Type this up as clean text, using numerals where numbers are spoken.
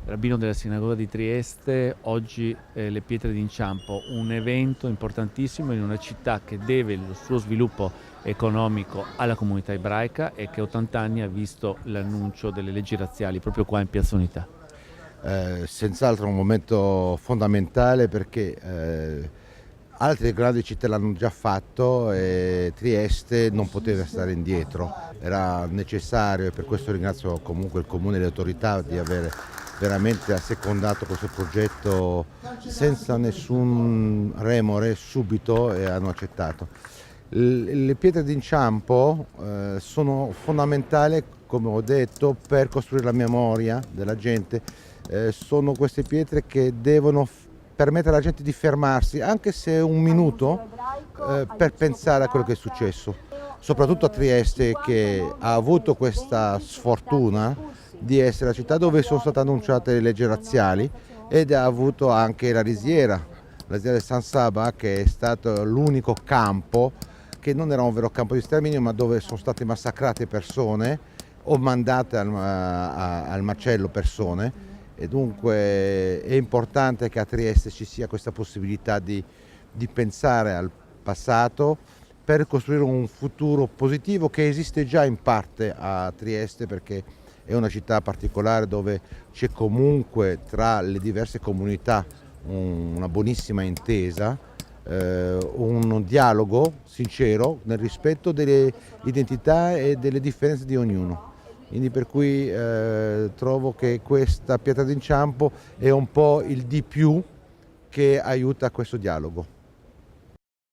rabbino della sinagoga di Trieste, oggi le pietre d'inciampo, un evento importantissimo in una città che deve il suo sviluppo economico alla comunità ebraica e che 80 anni ha visto l'annuncio delle leggi razziali proprio qua in Piazza Unità. Senz'altro un momento fondamentale perché altre grandi città l'hanno già fatto e Trieste non poteva stare indietro, era necessario e per questo ringrazio comunque il Comune e le autorità di aver veramente assecondato questo progetto senza nessun remore subito e hanno accettato. Le pietre d'inciampo sono fondamentali, come ho detto, per costruire la memoria della gente. Sono queste pietre che devono permettere alla gente di fermarsi, anche se un minuto, per pensare a quello che è successo. Soprattutto a Trieste, che ha avuto questa sfortuna di essere la città dove sono state annunciate le leggi razziali ed ha avuto anche la risiera del San Saba, che è stato l'unico campo che non era un vero campo di sterminio, ma dove sono state massacrate persone o mandate al macello persone. E dunque è importante che a Trieste ci sia questa possibilità di pensare al passato per costruire un futuro positivo che esiste già in parte a Trieste, perché è una città particolare dove c'è comunque tra le diverse comunità una buonissima intesa, un dialogo sincero nel rispetto delle identità e delle differenze di ognuno. Quindi per cui trovo che questa pietra d'inciampo è un po' il di più che aiuta questo dialogo.